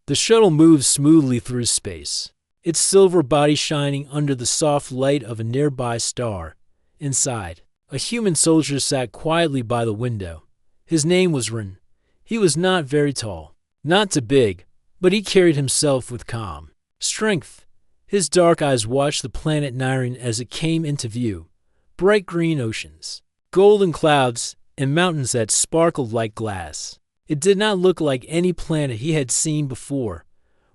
The shuttle moved smoothly through space, its silver body shining under the soft light of a nearby star. Inside, a human soldier sat quietly by the window. His name was Rin. He was not very tall, not too big, but he carried himself with calm strength. His dark eyes watched the planet Nyreen as it came into view. Bright green oceans, golden clouds, and mountains that sparkled like glass. It did not look like any planet he had seen before.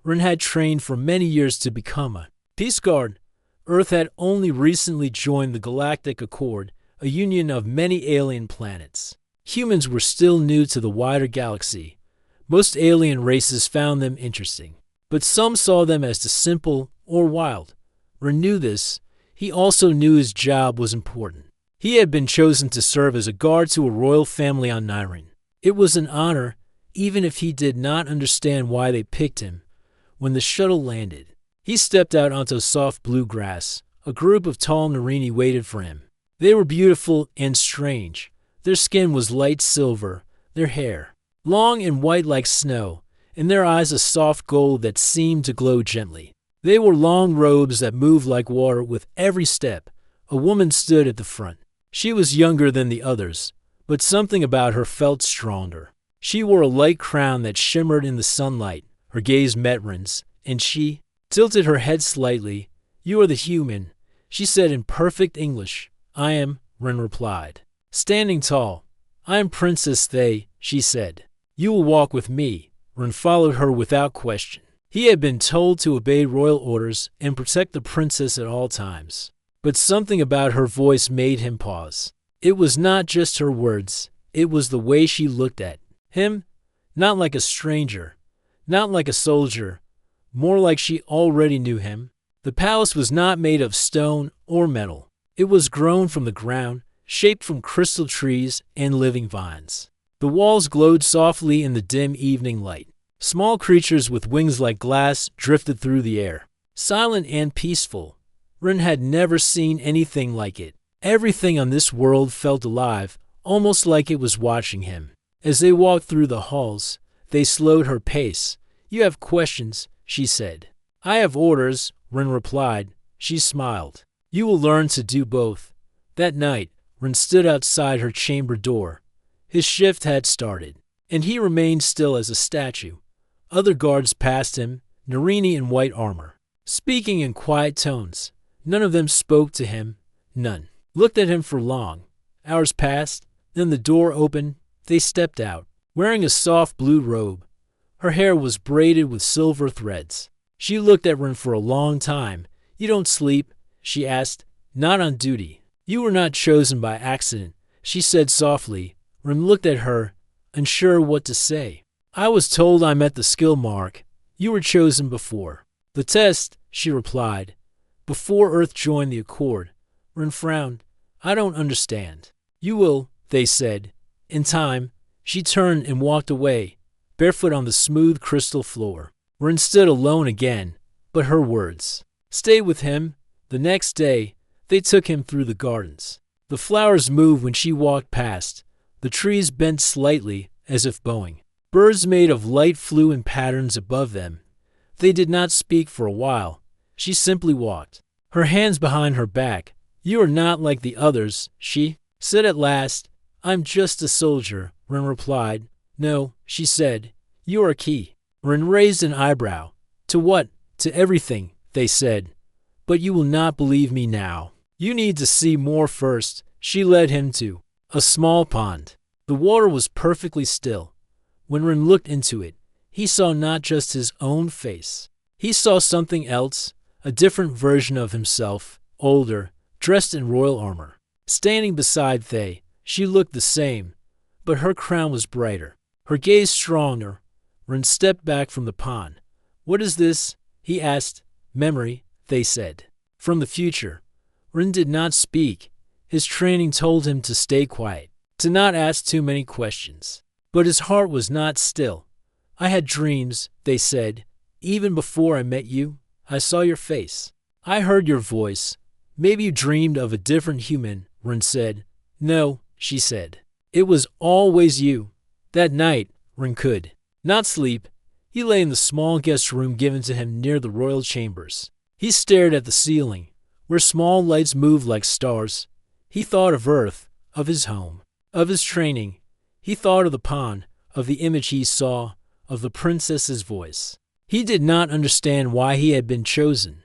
Rin had trained for many years to become a Peace Guard. Earth had only recently joined the Galactic Accord, a union of many alien planets. Humans were still new to the wider galaxy. Most alien races found them interesting, but some saw them as too simple or wild. Rin knew this. He also knew his job was important. He had been chosen to serve as a guard to a royal family on Nyreen. It was an honor, even if he did not understand why they picked him. When the shuttle landed, he stepped out onto soft blue grass. A group of tall Nyreeni waited for him. They were beautiful and strange. Their skin was light silver, their hair long and white like snow, and their eyes a soft gold that seemed to glow gently. They wore long robes that moved like water with every step. A woman stood at the front. She was younger than the others, but something about her felt stronger. She wore a light crown that shimmered in the sunlight. Her gaze met Rin's, and she tilted her head slightly. "You are the human," she said in perfect English. "I am," Rin replied, standing tall. "I am Princess Thay," she said. "You will walk with me." Rin followed her without question. He had been told to obey royal orders and protect the princess at all times. But something about her voice made him pause. It was not just her words, it was the way she looked at him. Not like a stranger, not like a soldier, more like she already knew him. The palace was not made of stone or metal. It was grown from the ground, shaped from crystal trees and living vines. The walls glowed softly in the dim evening light. Small creatures with wings like glass drifted through the air, silent and peaceful. Rin had never seen anything like it. Everything on this world felt alive, almost like it was watching him. As they walked through the halls, they slowed her pace. "You have questions," she said. "I have orders," Rin replied. She smiled. "You will learn to do both." That night, Rin stood outside her chamber door. His shift had started, and he remained still as a statue. Other guards passed him, Nyreeni in white armor, speaking in quiet tones. None of them spoke to him. None looked at him for long. Hours passed, then the door opened. They stepped out, wearing a soft blue robe. Her hair was braided with silver threads. She looked at Rin for a long time. "You don't sleep?" she asked. "Not on duty." "You were not chosen by accident," she said softly. Rin looked at her, unsure what to say. "I was told I met the skill mark. You were chosen before the test," she replied. "Before Earth joined the Accord." Rin frowned. "I don't understand." "You will," they said. "In time." She turned and walked away, barefoot on the smooth crystal floor. Rin stood alone again, but her words stayed with him. The next day, they took him through the gardens. The flowers moved when she walked past. The trees bent slightly, as if bowing. Birds made of light flew in patterns above them. They did not speak for a while. She simply walked, her hands behind her back. "You are not like the others," she said at last. "I'm just a soldier," Rin replied. "No," she said. "You are key." Rin raised an eyebrow. "To what?" "To everything," they said. "But you will not believe me now. You need to see more first." She led him to a small pond. The water was perfectly still. When Rin looked into it, he saw not just his own face. He saw something else, a different version of himself, older, dressed in royal armor. Standing beside Thay, she looked the same, but her crown was brighter, her gaze stronger. Rin stepped back from the pond. "What is this?" he asked. "Memory," they said. "From the future." Rin did not speak. His training told him to stay quiet, to not ask too many questions. But his heart was not still. "I had dreams," they said. "Even before I met you, I saw your face. I heard your voice. Maybe you dreamed of a different human," Rin said. "No," she said. "It was always you." That night, Rin could not sleep. He lay in the small guest room given to him near the royal chambers. He stared at the ceiling, where small lights moved like stars. He thought of Earth, of his home, of his training. He thought of the pond, of the image he saw, of the princess's voice. He did not understand why he had been chosen,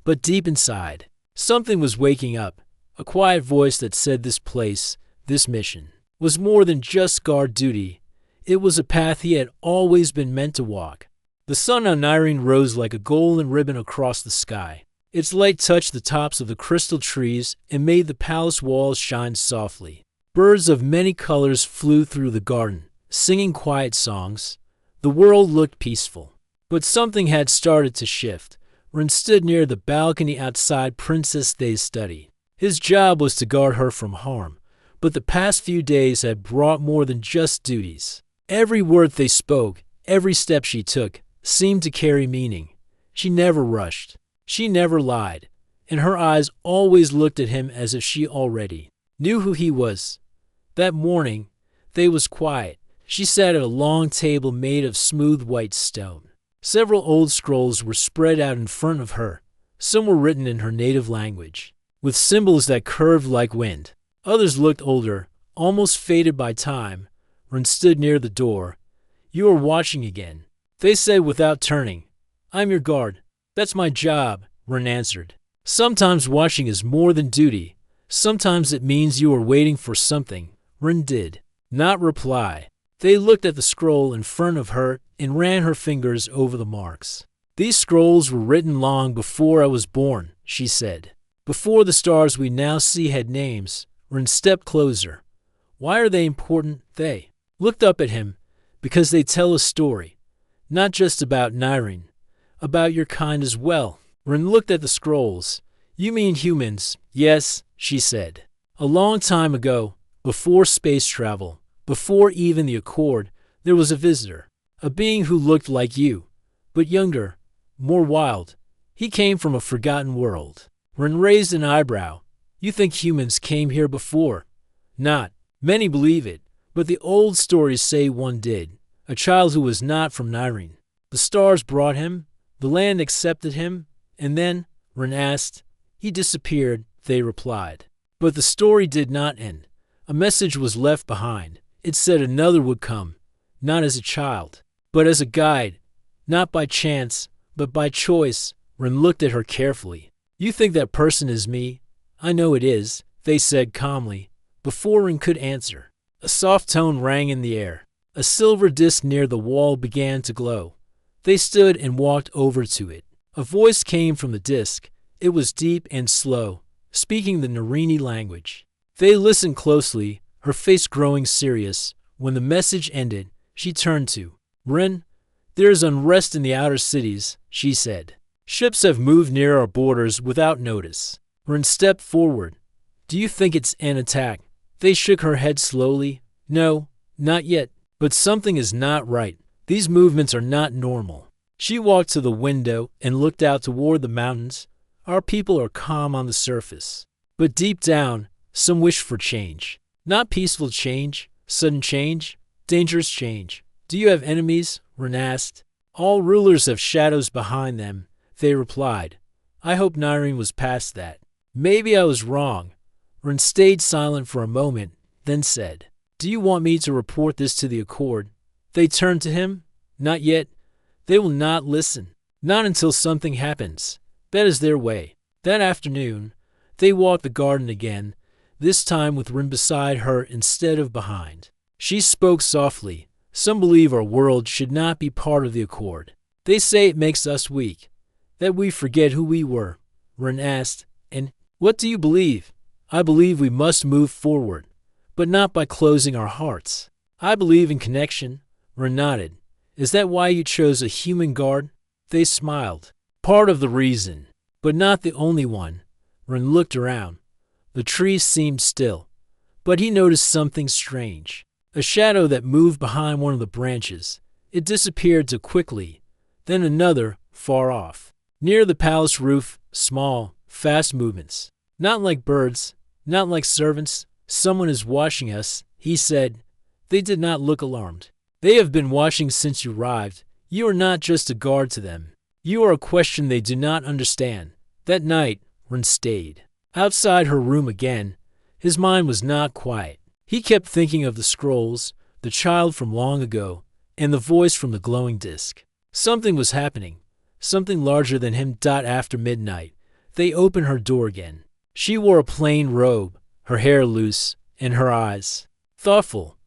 but deep inside, something was waking up, a quiet voice that said this place, this mission, was more than just guard duty. It was a path he had always been meant to walk. The sun on Nyrene rose like a golden ribbon across the sky. Its light touched the tops of the crystal trees and made the palace walls shine softly. Birds of many colors flew through the garden, singing quiet songs. The world looked peaceful. But something had started to shift. Ren stood near the balcony outside Princess Thay's study. His job was to guard her from harm, but the past few days had brought more than just duties. Every word they spoke, every step she took, seemed to carry meaning. She never rushed. She never lied, and her eyes always looked at him as if she already knew who he was. That morning, Thay was quiet. She sat at a long table made of smooth white stone. Several old scrolls were spread out in front of her. Some were written in her native language, with symbols that curved like wind. Others looked older, almost faded by time. Ren stood near the door. "You are watching again," Thay said without turning. "I'm your guard. That's my job," Ren answered. "Sometimes watching is more than duty. Sometimes it means you are waiting for something." Ren did not reply. Thay looked at the scroll in front of her and ran her fingers over the marks. "These scrolls were written long before I was born," she said. "Before the stars we now see had names." Ren stepped closer. "Why are they important?" Thay looked up at him. "Because they tell a story. Not just about Nyrene. About your kind as well." Ren looked at the scrolls. "You mean humans?" "Yes," she said. "A long time ago, before space travel, before even the Accord, there was a visitor. A being who looked like you, but younger, more wild. He came from a forgotten world." Ren raised an eyebrow. "You think humans came here before?" "Not. Many believe it, but the old stories say one did. A child who was not from Nyrene. The stars brought him, the land accepted him, and then," Ren asked. "He disappeared," they replied. But the story did not end. A message was left behind. It said another would come, not as a child, but as a guide. Not by chance, but by choice. Ren looked at her carefully. "You think that person is me?" "I know it is," they said calmly. Before Ren could answer, a soft tone rang in the air. A silver disc near the wall began to glow. They stood and walked over to it. A voice came from the disc. It was deep and slow, speaking the Nyrene language. They listened closely, her face growing serious. When the message ended, she turned to Ren. "There is unrest in the outer cities," she said. "Ships have moved near our borders without notice." Ren stepped forward. "Do you think it's an attack?" They shook her head slowly. "No, not yet. But something is not right. These movements are not normal." She walked to the window and looked out toward the mountains. "Our people are calm on the surface, but deep down, some wish for change. Not peaceful change, sudden change, dangerous change." "Do you have enemies?" Ren asked. "All rulers have shadows behind them," they replied. "I hope Nyrene was past that." "Maybe I was wrong." Ren stayed silent for a moment, then said, "Do you want me to report this to the Accord?" They turned to him. "Not yet. They will not listen. Not until something happens. That is their way." That afternoon, they walked the garden again, this time with Ren beside her instead of behind. She spoke softly. "Some believe our world should not be part of the Accord. They say it makes us weak, that we forget who we were." Ren asked, "And what do you believe?" "I believe we must move forward, but not by closing our hearts." "I believe in connection." Ren nodded. "Is that why you chose a human guard?" They smiled. "Part of the reason, but not the only one." Ren looked around. The trees seemed still, but he noticed something strange. A shadow that moved behind one of the branches. It disappeared too quickly. Then another, far off. Near the palace roof, small, fast movements. "Not like birds, not like servants. Someone is watching us," he said. They did not look alarmed. "They have been watching since you arrived. You are not just a guard to them. You are a question they do not understand. That night, Ren stayed outside her room again. His mind was not quiet. He kept thinking of the scrolls, the child from long ago, and the voice from the glowing disc. Something was happening, something larger than him. After midnight, they opened her door again. She wore a plain robe, her hair loose, and her eyes thoughtful.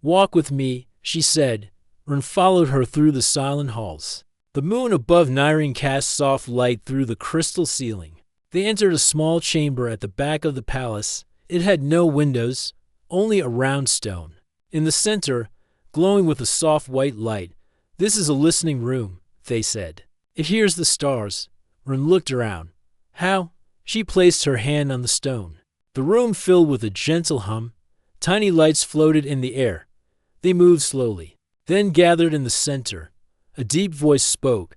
"Walk with me," she said. Ren followed her through the silent halls. The moon above Nyrene cast soft light through the crystal ceiling. They entered a small chamber at the back of the palace. It had no windows, only a round stone. In the center, glowing with a soft white light, "This is a listening room," they said. "It hears the stars." Ren looked around. "How?" She placed her hand on the stone. The room filled with a gentle hum. Tiny lights floated in the air. They moved slowly, then gathered in the center. A deep voice spoke,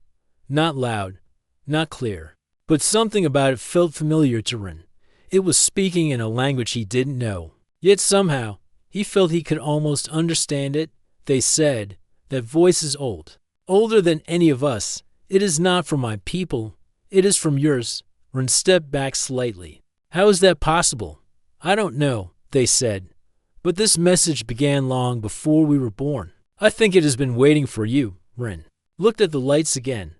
not loud, not clear, but something about it felt familiar to Ren. It was speaking in a language he didn't know. Yet somehow, he felt he could almost understand it. They said, "That voice is old, older than any of us. It is not from my people. It is from yours." Ren stepped back slightly. "How is that possible?" "I don't know," they said. "But this message began long before we were born. I think it has been waiting for you." Ren looked at the lights again.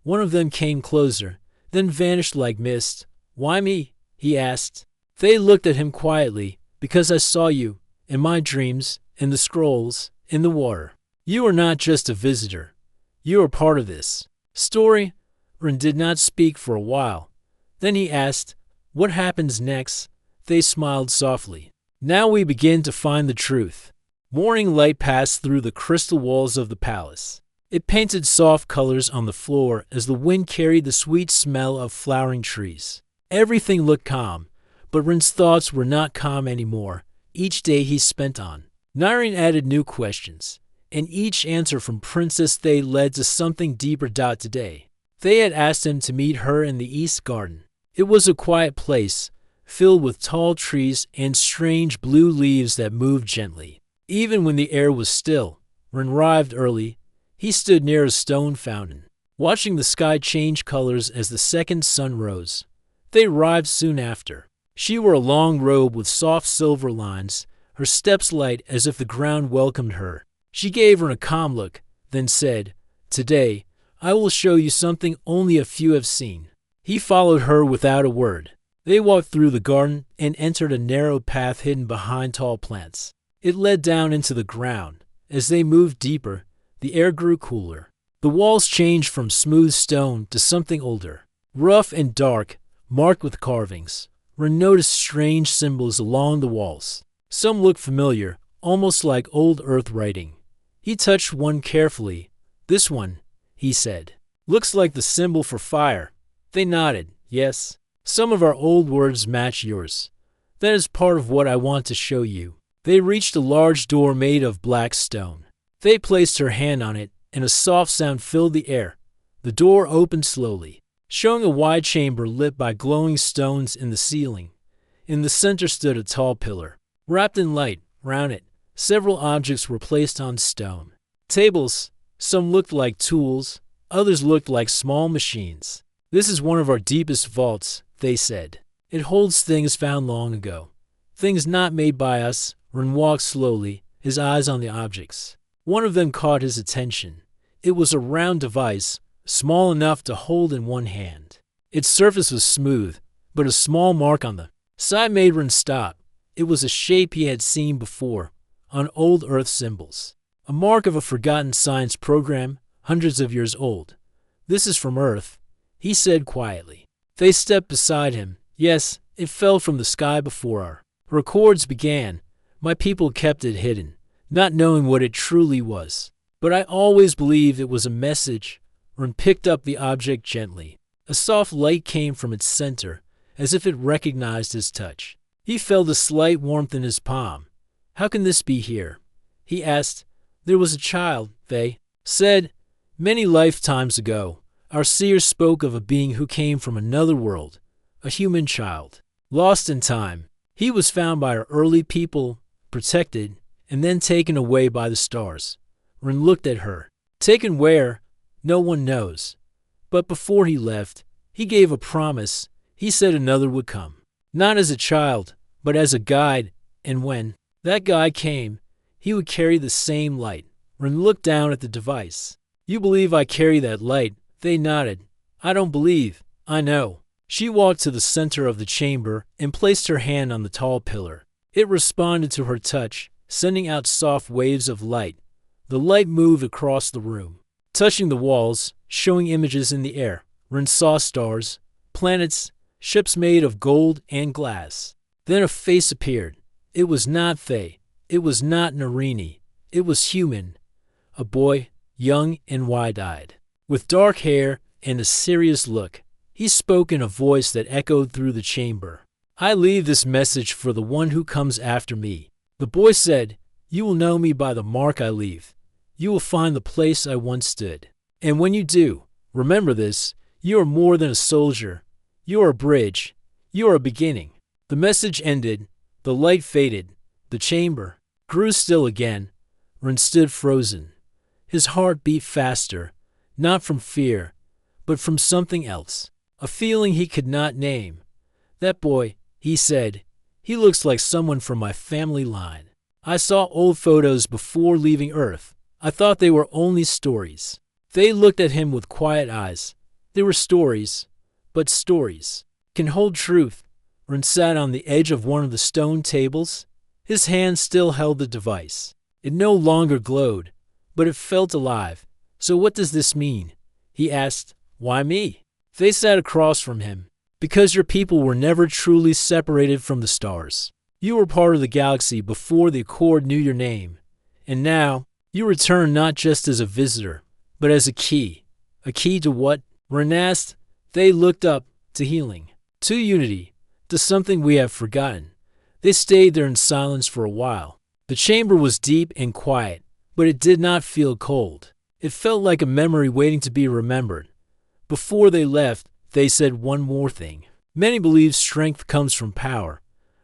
One of them came closer, then vanished like mist. "Why me?" he asked. They looked at him quietly. "Because I saw you, in my dreams, in the scrolls, in the water. You are not just a visitor. You are part of this story." Ren did not speak for a while. Then he asked, "What happens next?" They smiled softly. "Now we begin to find the truth." Morning light passed through the crystal walls of the palace. It painted soft colors on the floor as the wind carried the sweet smell of flowering trees. Everything looked calm, but Ren's thoughts were not calm anymore. Each day he spent on Nyrene added new questions, and each answer from Princess Thay led to something deeper. Today, they had asked him to meet her in the East Garden. It was a quiet place, filled with tall trees and strange blue leaves that moved gently. Even when the air was still, Ren arrived early. He stood near a stone fountain, watching the sky change colors as the second sun rose. They arrived soon after. She wore a long robe with soft silver lines, her steps light as if the ground welcomed her. She gave Ren a calm look, then said, "Today, I will show you something only a few have seen." He followed her without a word. They walked through the garden and entered a narrow path hidden behind tall plants. It led down into the ground. As they moved deeper, the air grew cooler. The walls changed from smooth stone to something older, rough and dark, marked with carvings. Ren noticed strange symbols along the walls. Some looked familiar, almost like old earth writing. He touched one carefully. "This one," he said, "looks like the symbol for fire." They nodded. "Yes. Some of our old words match yours. That is part of what I want to show you." They reached a large door made of black stone. They placed her hand on it, and a soft sound filled the air. The door opened slowly, showing a wide chamber lit by glowing stones in the ceiling. In the center stood a tall pillar. Wrapped in light, round it, several objects were placed on stone. Tables. Some looked like tools, others looked like small machines. "This is one of our deepest vaults," they said. "It holds things found long ago, things not made by us." Ren walked slowly, his eyes on the objects. One of them caught his attention. It was a round device, small enough to hold in one hand. Its surface was smooth, but a small mark on the side made Ren stop. It was a shape he had seen before, on old Earth symbols. A mark of a forgotten science program, hundreds of years old. "This is from Earth," he said quietly. They stepped beside him. "Yes, it fell from the sky before our records began. My people kept it hidden, not knowing what it truly was. But I always believed it was a message." Ren picked up the object gently. A soft light came from its center, as if it recognized his touch. He felt a slight warmth in his palm. "How can this be here?" he asked. "There was a child," they said. "Many lifetimes ago, our seers spoke of a being who came from another world, a human child, lost in time. He was found by our early people, protected, and then taken away by the stars." Ren looked at her. Taken where? No one knows. But before he left, he gave a promise. He said another would come. Not as a child, but as a guide, and when that guy came, he would carry the same light. Ren looked down at the device. You believe I carry that light? They nodded. I don't believe. I know. She walked to the center of the chamber and placed her hand on the tall pillar. It responded to her touch, sending out soft waves of light. The light moved across the room, touching the walls, showing images in the air. Ren saw stars, planets, ships made of gold and glass. Then a face appeared. It was not Faye. It was not Narini. It was human. A boy, young and wide-eyed, with dark hair and a serious look. He spoke in a voice that echoed through the chamber. I leave this message for the one who comes after me. The boy said, You will know me by the mark I leave. You will find the place I once stood. And when you do, remember this, you are more than a soldier. You are a bridge. You are a beginning. The message ended. The light faded. The chamber grew still again. Ren stood frozen. His heart beat faster, not from fear, but from something else, a feeling he could not name. That boy, he said, he looks like someone from my family line. I saw old photos before leaving Earth. I thought they were only stories. They looked at him with quiet eyes. They were stories, but stories can hold truth. Ren sat on the edge of one of the stone tables. His hand still held the device. It no longer glowed, but it felt alive. So what does this mean? He asked. Why me? They sat across from him. Because your people were never truly separated from the stars. You were part of the galaxy before the Accord knew your name. And now, you return not just as a visitor, but as a key. A key to what? Ren asked. They looked up, to healing, to unity, to something we have forgotten. They stayed there in silence for a while. The chamber was deep and quiet, but it did not feel cold. It felt like a memory waiting to be remembered. Before they left, they said one more thing. Many believe strength comes from power,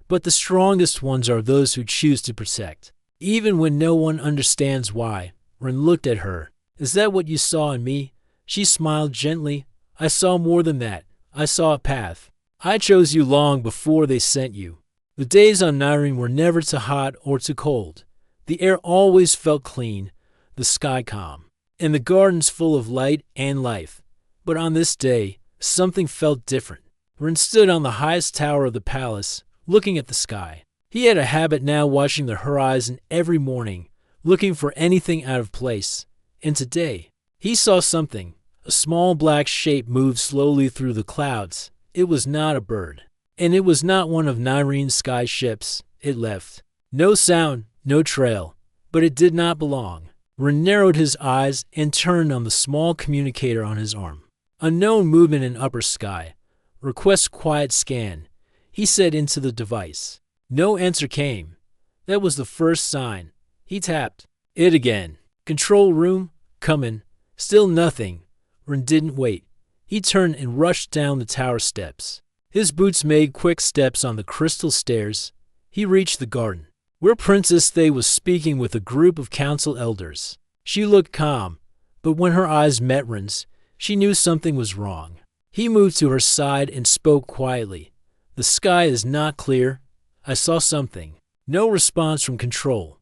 but the strongest ones are those who choose to protect. Even when no one understands why. Ren looked at her. Is that what you saw in me? She smiled gently. I saw more than that. I saw a path. I chose you long before they sent you. The days on Nyrene were never too hot or too cold. The air always felt clean, the sky calm, and the gardens full of light and life. But on this day, something felt different. Ren stood on the highest tower of the palace, looking at the sky. He had a habit now watching the horizon every morning, looking for anything out of place. And today, he saw something. A small black shape moved slowly through the clouds. It was not a bird. And it was not one of Nyrene's sky ships. It left. No sound, no trail. But it did not belong. Ren narrowed his eyes and turned on the small communicator on his arm. Unknown movement in upper sky. Request quiet scan. He said into the device. No answer came. That was the first sign. He tapped. It again. Control room? Coming. Still nothing. Ren didn't wait. He turned and rushed down the tower steps. His boots made quick steps on the crystal stairs. He reached the garden, where Princess Thay was speaking with a group of council elders. She looked calm, but when her eyes met Ren's, she knew something was wrong. He moved to her side and spoke quietly. The sky is not clear. I saw something. No response from control.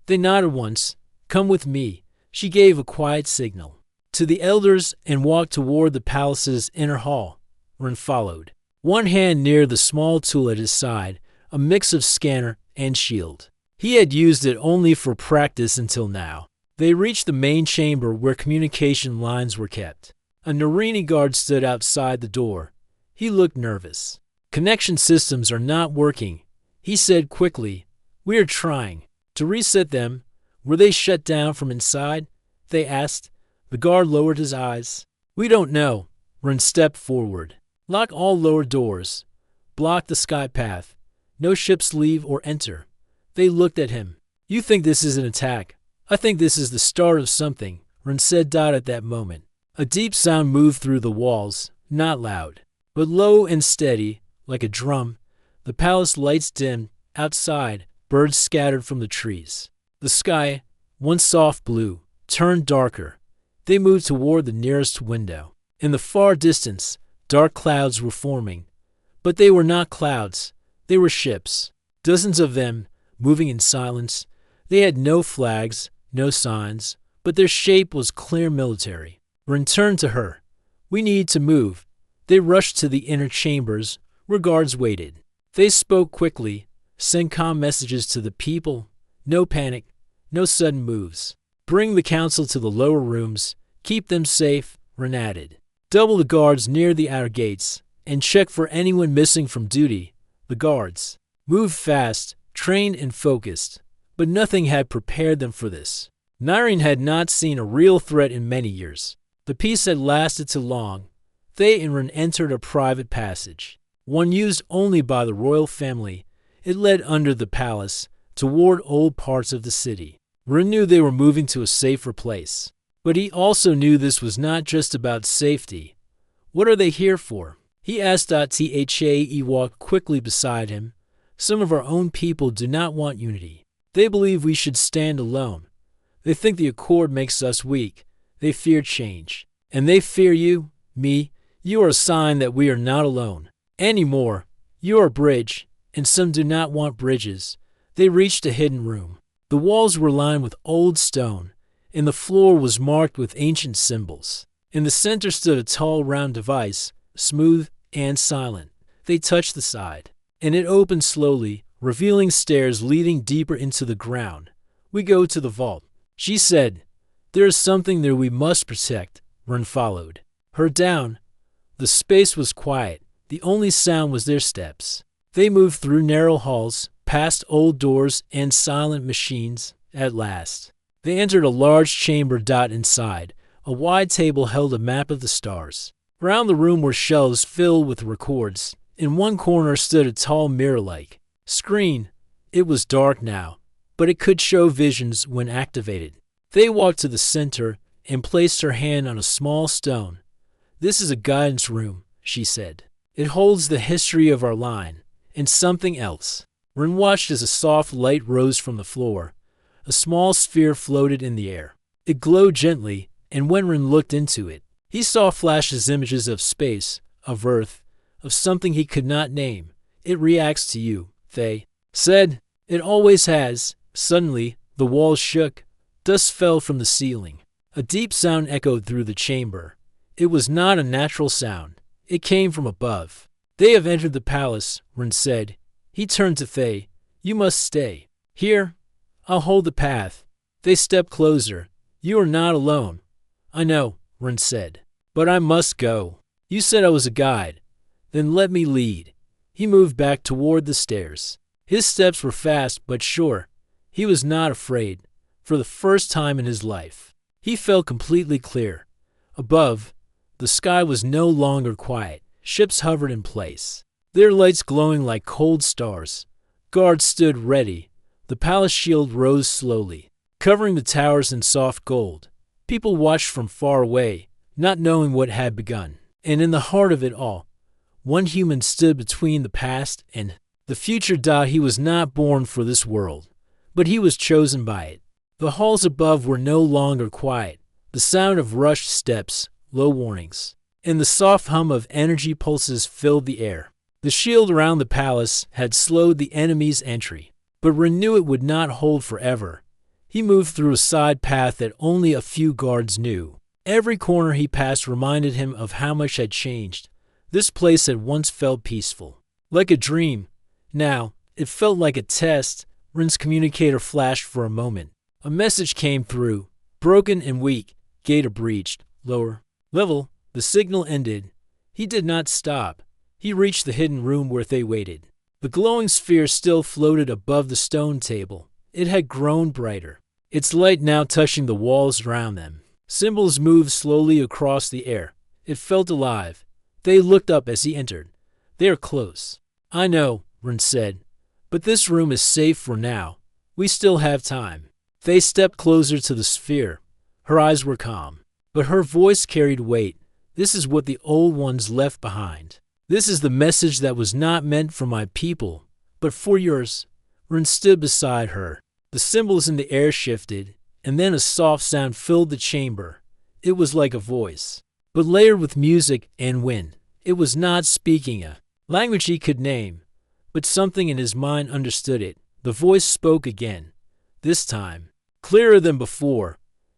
They nodded once. Come with me. She gave a quiet signal to the elders and walked toward the palace's inner hall. Ren followed, one hand near the small tool at his side, a mix of scanner and shield. He had used it only for practice until now. They reached the main chamber where communication lines were kept. A Nyrene guard stood outside the door. He looked nervous. Connection systems are not working, he said quickly. We are trying to reset them. Were they shut down from inside? They asked. The guard lowered his eyes. We don't know. Ren stepped forward. Lock all lower doors. Block the sky path. No ships leave or enter. They looked at him. You think this is an attack? I think this is the start of something, Ren said at that moment. A deep sound moved through the walls, not loud, but low and steady, like a drum. The palace lights dimmed. Outside, birds scattered from the trees. The sky, once soft blue, turned darker. They moved toward the nearest window. In the far distance, dark clouds were forming. But they were not clouds. They were ships. Dozens of them, moving in silence. They had no flags, no signs, but their shape was clear military. Ren turned to her. "We need to move." They rushed to the inner chambers, where guards waited. They spoke quickly, sent calm messages to the people. No panic, no sudden moves. "Bring the council to the lower rooms. Keep them safe," Ren added. "Double the guards near the outer gates, and check for anyone missing from duty." The guards moved fast, trained and focused, but nothing had prepared them for this. Nyreen had not seen a real threat in many years. The peace had lasted too long. They and Ren entered a private passage, one used only by the royal family. It led under the palace, toward old parts of the city. Ren knew they were moving to a safer place. But he also knew this was not just about safety. What are they here for? He asked. He walked quickly beside him. Some of our own people do not want unity. They believe we should stand alone. They think the accord makes us weak. They fear change. And they fear you, me. You are a sign that we are not alone. Anymore. You are a bridge, and some do not want bridges. They reached a hidden room. The walls were lined with old stone, and the floor was marked with ancient symbols. In the center stood a tall round device, smooth and silent. They touched the side, and it opened slowly, revealing stairs leading deeper into the ground. "We go to the vault," she said. "There is something there we must protect." Ren followed her down. The space was quiet. The only sound was their steps. They moved through narrow halls, past old doors and silent machines. At last, they entered a large chamber. Inside, a wide table held a map of the stars. Round the room were shelves filled with records. In one corner stood a tall mirror-like screen. It was dark now, but it could show visions when activated. They walked to the center and placed her hand on a small stone. "This is a guidance room," she said. "It holds the history of our line, and something else." Ren watched as a soft light rose from the floor. A small sphere floated in the air. It glowed gently, and when Ren looked into it, he saw flashes, images of space, of Earth, of something he could not name. "It reacts to you," they said. "It always has." Suddenly, the walls shook. Dust fell from the ceiling. A deep sound echoed through the chamber. It was not a natural sound. It came from above. "They have entered the palace," Ren said. He turned to Faye. "You must stay here. I'll hold the path." They stepped closer. "You are not alone." "I know," Ren said. "But I must go. You said I was a guide. Then let me lead." He moved back toward the stairs. His steps were fast but sure. He was not afraid. For the first time in his life, he felt completely clear. Above, the sky was no longer quiet. Ships hovered in place, their lights glowing like cold stars. Guards stood ready. The palace shield rose slowly, covering the towers in soft gold. People watched from far away, not knowing what had begun. And in the heart of it all, one human stood between the past and the future. He was not born for this world, but he was chosen by it. The halls above were no longer quiet. The sound of rushed steps, low warnings, and the soft hum of energy pulses filled the air. The shield around the palace had slowed the enemy's entry, but Ren knew it would not hold forever. He moved through a side path that only a few guards knew. Every corner he passed reminded him of how much had changed. This place had once felt peaceful, like a dream. Now, it felt like a test. Ren's communicator flashed for a moment. A message came through, broken and weak. "Gate breached. Lower level." The signal ended. He did not stop. He reached the hidden room where they waited. The glowing sphere still floated above the stone table. It had grown brighter, its light now touching the walls around them. Symbols moved slowly across the air. It felt alive. They looked up as he entered. "They are close." "I know," Ren said, "but this room is safe for now. We still have time." They stepped closer to the sphere. Her eyes were calm, but her voice carried weight. "This is what the old ones left behind. This is the message that was not meant for my people, but for yours." Ren stood beside her. The symbols in the air shifted, and then a soft sound filled the chamber. It was like a voice, but layered with music and wind. It was not speaking a language he could name, but something in his mind understood it. The voice spoke again, this time clearer than before.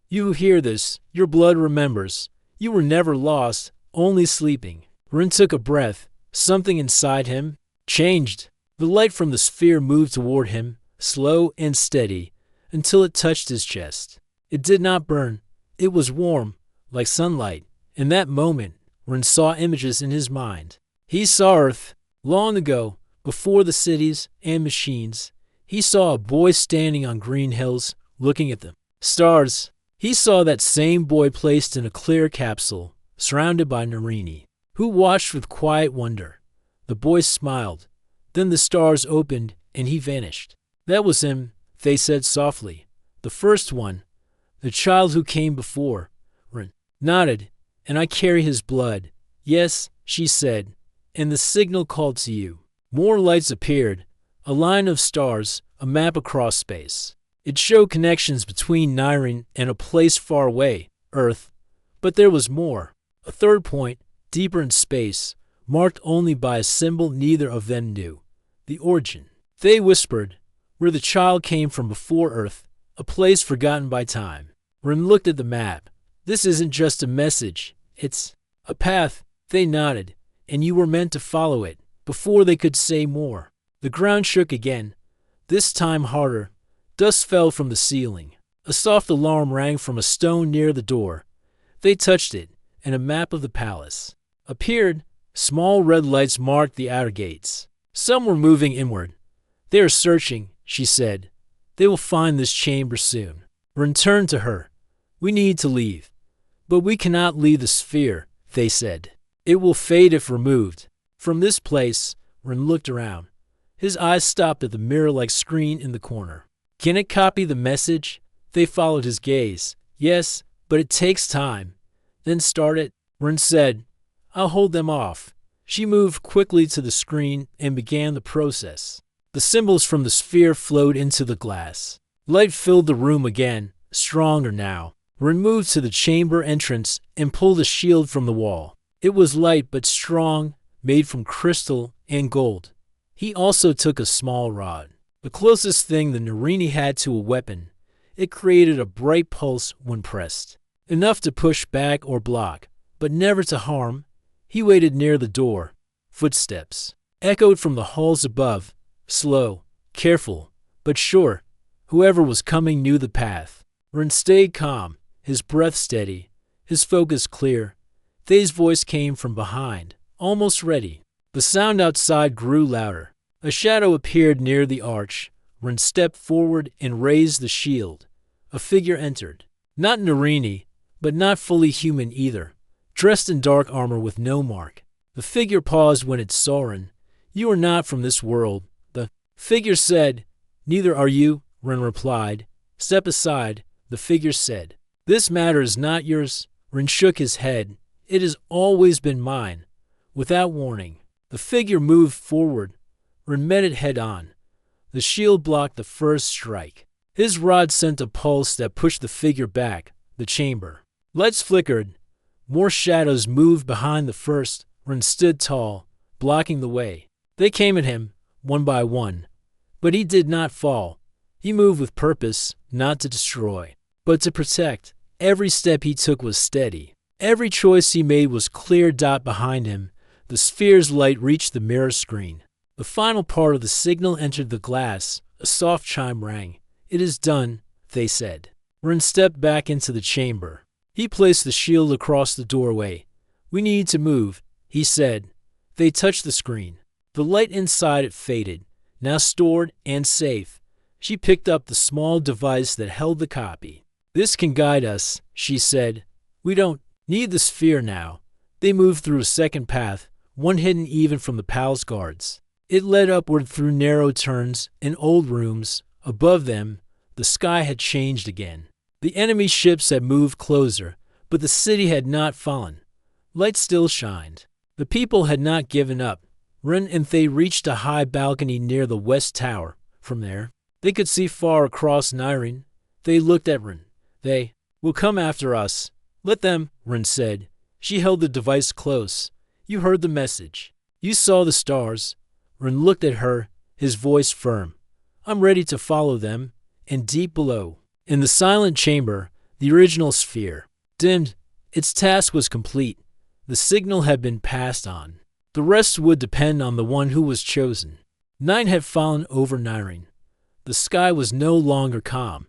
You who hear this, your blood remembers. You were never lost, only sleeping. Rin took a breath. Something inside him changed. The light from the sphere moved toward him, slow and steady, until it touched his chest. It did not burn. It was warm, like sunlight. In that moment, Rin saw images in his mind. He saw Earth, long ago, before the cities and machines. He saw a boy standing on green hills, looking at them. Stars. He saw that same boy placed in a clear capsule, surrounded by Narini, who watched with quiet wonder. The boy smiled. Then the stars opened, and he vanished. That was him, they said softly. The first one. The child who came before. Rin nodded. And I carry his blood. Yes, she said. And the signal called to you. More lights appeared. A line of stars, a map across space. It showed connections between Nyreen and a place far away, Earth. But there was more. A third point, deeper in space, marked only by a symbol neither of them knew. The origin. They whispered, where the child came from before Earth, a place forgotten by time. Rin looked at the map. This isn't just a message. It's a path. They nodded, and you were meant to follow it, before they could say more. The ground shook again, this time harder. Dust fell from the ceiling. A soft alarm rang from a stone near the door. They touched it, and a map of the palace appeared. Small red lights marked the outer gates. Some were moving inward. They are searching, she said. They will find this chamber soon. Rin turned to her. We need to leave. But we cannot leave the sphere, they said. It will fade if removed. From this place, Rin looked around. His eyes stopped at the mirror-like screen in the corner. Can it copy the message? They followed his gaze. Yes, but it takes time. Then start it, Rin said. I'll hold them off. She moved quickly to the screen and began the process. The symbols from the sphere flowed into the glass. Light filled the room again, stronger now. Rin moved to the chamber entrance and pulled a shield from the wall. It was light but strong, made from crystal and gold. He also took a small rod, the closest thing the Narini had to a weapon. It created a bright pulse when pressed, enough to push back or block, but never to harm. He waited near the door. Footsteps echoed from the halls above, slow, careful, but sure. Whoever was coming knew the path. Rin stayed calm, his breath steady, his focus clear. Thay's voice came from behind, almost ready. The sound outside grew louder. A shadow appeared near the arch. Rin stepped forward and raised the shield. A figure entered. Not Narini, but not fully human either. Dressed in dark armor with no mark. The figure paused when it saw Rin. You are not from this world. The figure said. Neither are you, Rin replied. Step aside, the figure said. This matter is not yours. Rin shook his head. It has always been mine. Without warning, the figure moved forward. Rin met it head on. The shield blocked the first strike. His rod sent a pulse that pushed the figure back, the chamber. Lights flickered. More shadows moved behind the first. Rin stood tall, blocking the way. They came at him, one by one. But he did not fall. He moved with purpose, not to destroy, but to protect. Every step he took was steady. Every choice he made was clear. Dot behind him. The sphere's light reached the mirror screen. The final part of the signal entered the glass. A soft chime rang. It is done, they said. Rin stepped back into the chamber. He placed the shield across the doorway. We need to move, he said. They touched the screen. The light inside it faded, now stored and safe. She picked up the small device that held the copy. This can guide us, she said. We don't need the sphere now. They moved through a second path, one hidden even from the palace guards. It led upward through narrow turns and old rooms. Above them, the sky had changed again. The enemy ships had moved closer, but the city had not fallen. Light still shined. The people had not given up. Rin and Thay reached a high balcony near the west tower. From there, they could see far across Nyreen. They looked at Rin. They will come after us, Let them, Ren said. She held the device close. You heard the message. You saw the stars. Ren looked at her, his voice firm. I'm ready to follow them. And deep below, in the silent chamber, the original sphere, dimmed, its task was complete. The signal had been passed on. The rest would depend on the one who was chosen. Night had fallen over Nyrene. The sky was no longer calm.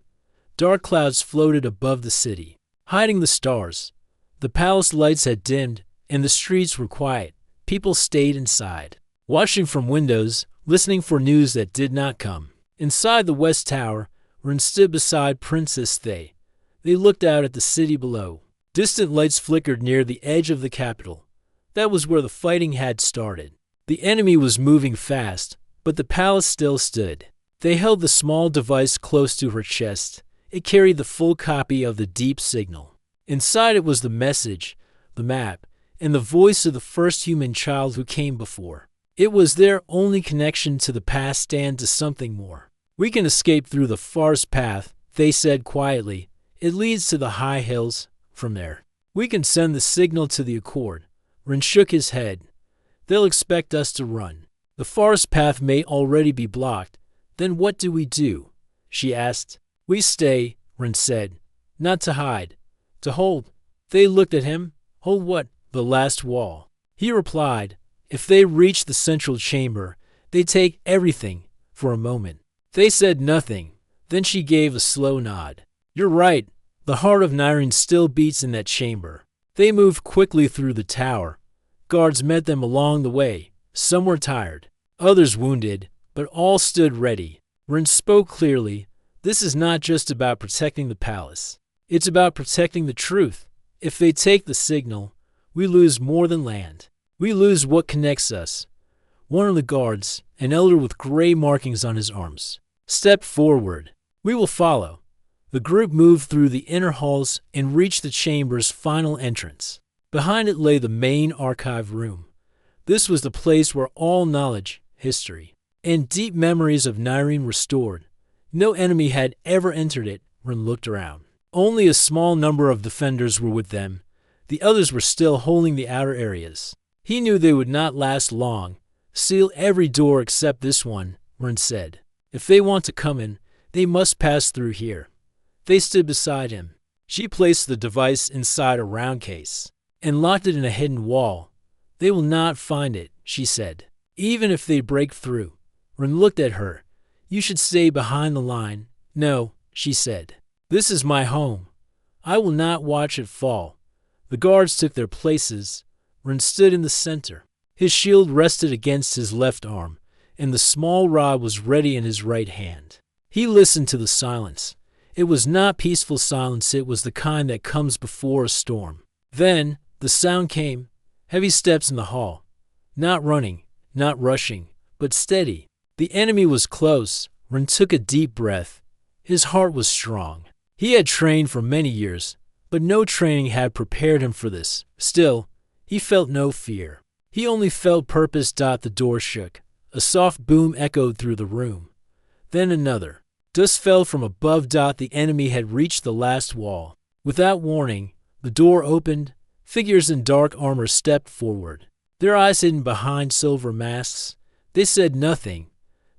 Dark clouds floated above the city, hiding the stars. The palace lights had dimmed, and the streets were quiet. People stayed inside, watching from windows, listening for news that did not come. Inside the West Tower, Ren stood beside Princess Thay. They looked out at the city below. Distant lights flickered near the edge of the capital. That was where the fighting had started. The enemy was moving fast, but the palace still stood. They held the small device close to her chest. It carried the full copy of the deep signal. Inside it was the message, the map, and the voice of the first human child who came before. It was their only connection to the past and to something more. We can escape through the forest path, they said quietly. It leads to the high hills. From there, we can send the signal to the Accord. Ren shook his head. They'll expect us to run. The forest path may already be blocked. Then what do we do? She asked. We stay, Ren said. Not to hide. To hold. They looked at him. Hold what? The last wall. He replied, if they reach the central chamber, they take everything. For a moment, they said nothing. Then she gave a slow nod. You're right. The heart of Nyrene still beats in that chamber. They moved quickly through the tower. Guards met them along the way. Some were tired, others wounded, but all stood ready. Ren spoke clearly. This is not just about protecting the palace. It's about protecting the truth. If they take the signal, we lose more than land. We lose what connects us. One of the guards, an elder with gray markings on his arms, stepped forward. We will follow. The group moved through the inner halls and reached the chamber's final entrance. Behind it lay the main archive room. This was the place where all knowledge, history, and deep memories of Nyrene were stored. No enemy had ever entered it. Ren looked around. Only a small number of defenders were with them. The others were still holding the outer areas. He knew they would not last long. Seal every door except this one, Ren said. If they want to come in, they must pass through here. They stood beside him. She placed the device inside a round case and locked it in a hidden wall. They will not find it, she said, even if they break through. Ren looked at her. You should stay behind the line. No, she said. This is my home. I will not watch it fall. The guards took their places. Ren stood in the center. His shield rested against his left arm, and the small rod was ready in his right hand. He listened to the silence. It was not peaceful silence, it was the kind that comes before a storm. Then, the sound came, heavy steps in the hall. Not running, not rushing, but steady. The enemy was close. Ren took a deep breath. His heart was strong. He had trained for many years, but no training had prepared him for this. Still, he felt no fear. He only felt purpose. The door shook. A soft boom echoed through the room. Then another. Dust fell from above. The enemy had reached the last wall. Without warning, the door opened. Figures in dark armor stepped forward, their eyes hidden behind silver masks. They said nothing.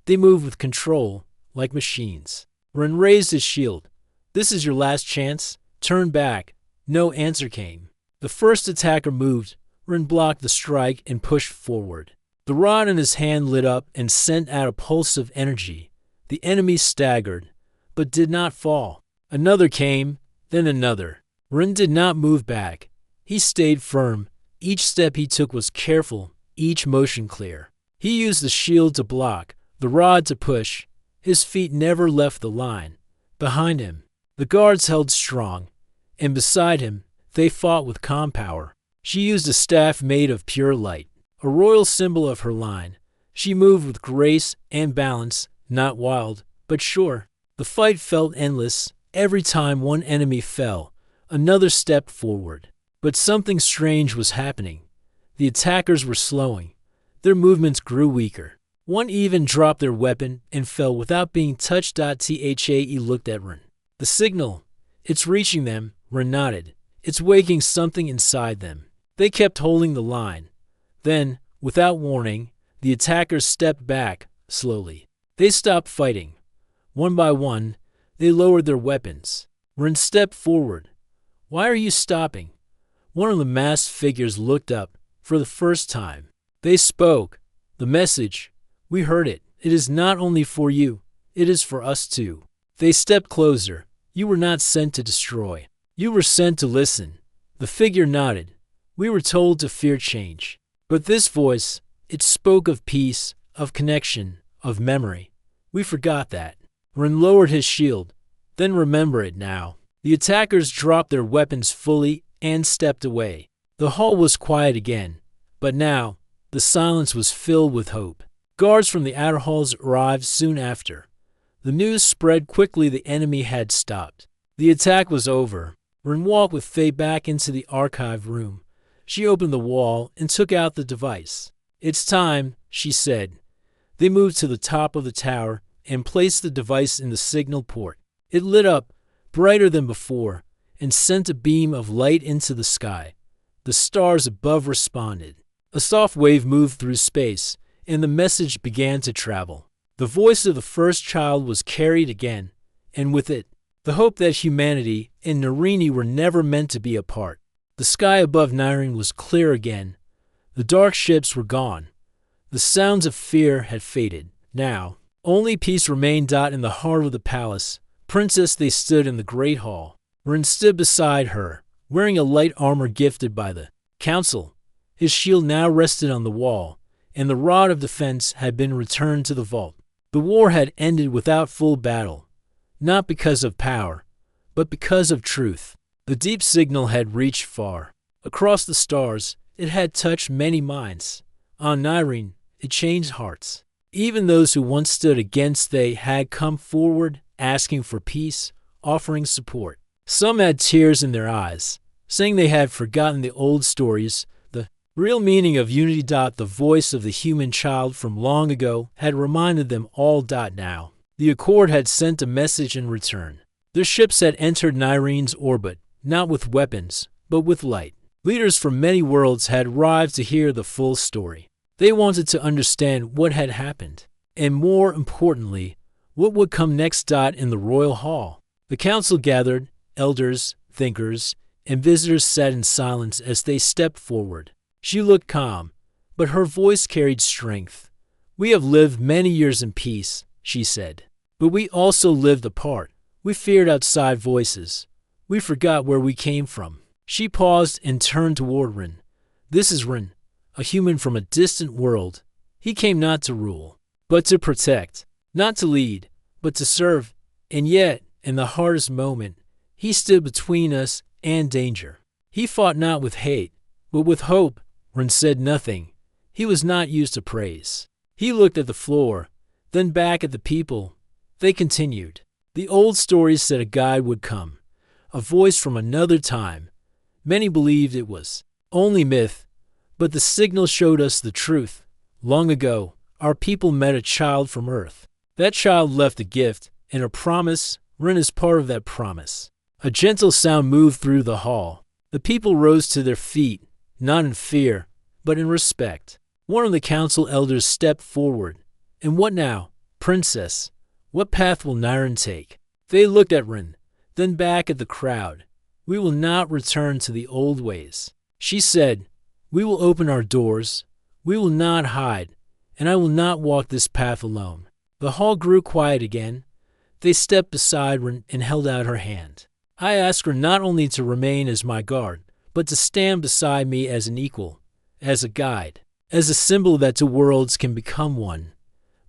They moved with control, like machines. Ren raised his shield. This is your last chance. Turn back. No answer came. The first attacker moved. Ren blocked the strike and pushed forward. The rod in his hand lit up and sent out a pulse of energy. The enemy staggered, but did not fall. Another came, then another. Ren did not move back. He stayed firm. Each step he took was careful, each motion clear. He used the shield to block, the rod to push. His feet never left the line. Behind him, the guards held strong, and beside him, they fought with calm power. She used a staff made of pure light, a royal symbol of her line. She moved with grace and balance, not wild, but sure. The fight felt endless. Every time one enemy fell, another stepped forward. But something strange was happening. The attackers were slowing. Their movements grew weaker. One even dropped their weapon and fell without being touched. He looked at Ren. The signal. It's reaching them. Ren nodded. It's waking something inside them. They kept holding the line. Then, without warning, the attackers stepped back, slowly. They stopped fighting. One by one, they lowered their weapons. Ren stepped forward. "Why are you stopping?" One of the masked figures looked up, for the first time. They spoke. "The message. We heard it. It is not only for you. It is for us too." They stepped closer. "You were not sent to destroy. You were sent to listen." The figure nodded. "We were told to fear change. But this voice, it spoke of peace, of connection, of memory. We forgot that." Ren lowered his shield. "Then remember it now." The attackers dropped their weapons fully and stepped away. The hall was quiet again, but now the silence was filled with hope. Guards from the outer halls arrived soon after. The news spread quickly the enemy had stopped. The attack was over. Ren walked with Faye back into the archive room. She opened the wall and took out the device. "It's time," she said. They moved to the top of the tower and placed the device in the signal port. It lit up, brighter than before, and sent a beam of light into the sky. The stars above responded. A soft wave moved through space, and the message began to travel. The voice of the first child was carried again, and with it, the hope that humanity and Narini were never meant to be apart. The sky above Nyrene was clear again. The dark ships were gone. The sounds of fear had faded. Now, only peace remained. In the heart of the palace, Princess, they stood in the great hall. Ren stood beside her, wearing a light armor gifted by the council. His shield now rested on the wall, and the rod of defense had been returned to the vault. The war had ended without full battle, not because of power, but because of truth. The deep signal had reached far. Across the stars, it had touched many minds. On Nyrene, it changed hearts. Even those who once stood against they had come forward, asking for peace, offering support. Some had tears in their eyes, saying they had forgotten the old stories, the real meaning of unity. The voice of the human child from long ago had reminded them all. Now, the Accord had sent a message in return. Their ships had entered Nyrene's orbit, not with weapons, but with light. Leaders from many worlds had arrived to hear the full story. They wanted to understand what had happened, and more importantly, what would come next. In the royal hall, the council gathered. Elders, thinkers, and visitors sat in silence as they stepped forward. She looked calm, but her voice carried strength. "We have lived many years in peace," she said, "but we also lived apart. We feared outside voices. We forgot where we came from." She paused and turned toward Ren. "This is Ren, a human from a distant world. He came not to rule, but to protect, not to lead, but to serve. And yet, in the hardest moment, he stood between us and danger. He fought not with hate, but with hope." Ren said nothing. He was not used to praise. He looked at the floor, then back at the people. They continued. The old stories said a guide would come, a voice from another time. Many believed it was only myth, but the signal showed us the truth. Long ago, our people met a child from Earth. That child left a gift and a promise. Ren is part of that promise. A gentle sound moved through the hall. The people rose to their feet, not in fear, but in respect. One of the council elders stepped forward. "And what now, Princess? What path will Nyrene take?" They looked at Ren, then back at the crowd. "We will not return to the old ways," she said. "We will open our doors. We will not hide, and I will not walk this path alone." The hall grew quiet again. They stepped beside Ren and held out her hand. "I ask her not only to remain as my guard, but to stand beside me as an equal, as a guide, as a symbol that two worlds can become one."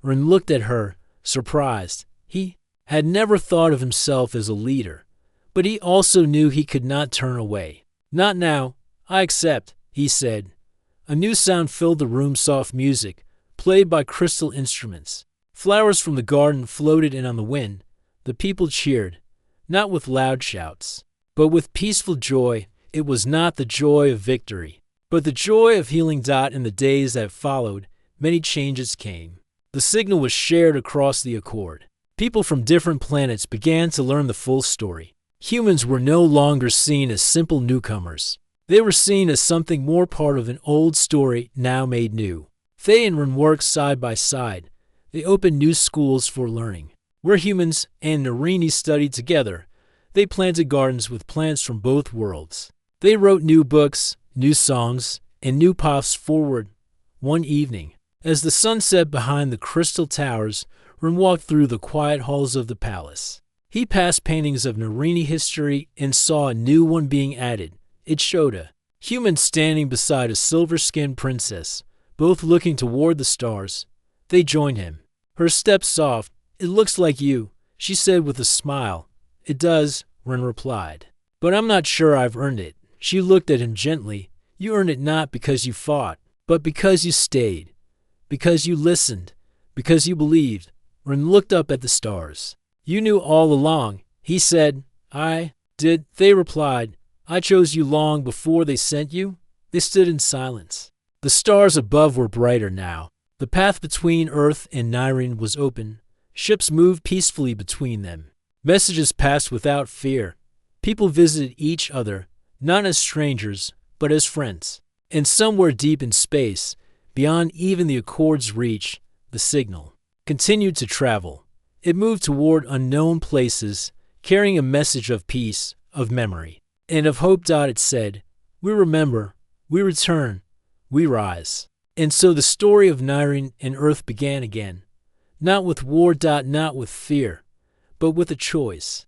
Ren looked at her, surprised. He had never thought of himself as a leader, but he also knew he could not turn away. "Not now. I accept," he said. A new sound filled the room, soft music, played by crystal instruments. Flowers from the garden floated in on the wind. The people cheered, not with loud shouts, but with peaceful joy. It was not the joy of victory, but the joy of healing. In the days that followed, many changes came. The signal was shared across the Accord. People from different planets began to learn the full story. Humans were no longer seen as simple newcomers. They were seen as something more, part of an old story now made new. They and Ren worked side by side. They opened new schools for learning, where humans and Narini studied together. They planted gardens with plants from both worlds. They wrote new books, new songs, and new paths forward. One evening, as the sun set behind the crystal towers, Ren walked through the quiet halls of the palace. He passed paintings of Narini history and saw a new one being added. It showed a human standing beside a silver-skinned princess, both looking toward the stars. They joined him. Her steps soft. "It looks like you," she said with a smile. "It does," Ren replied. "But I'm not sure I've earned it." She looked at him gently. "You earned it not because you fought, but because you stayed, because you listened, because you believed." Ren looked up at the stars. "You knew all along," he said. "I did," they replied. "I chose you long before they sent you." They stood in silence. The stars above were brighter now. The path between Earth and Nyrene was open. Ships moved peacefully between them. Messages passed without fear. People visited each other, not as strangers, but as friends. And somewhere deep in space, beyond even the Accord's reach, the signal continued to travel. It moved toward unknown places, carrying a message of peace, of memory, and of hope. It said, "We remember, we return, we rise." And so the story of Nyrene and Earth began again. Not with war, not with fear, but with a choice.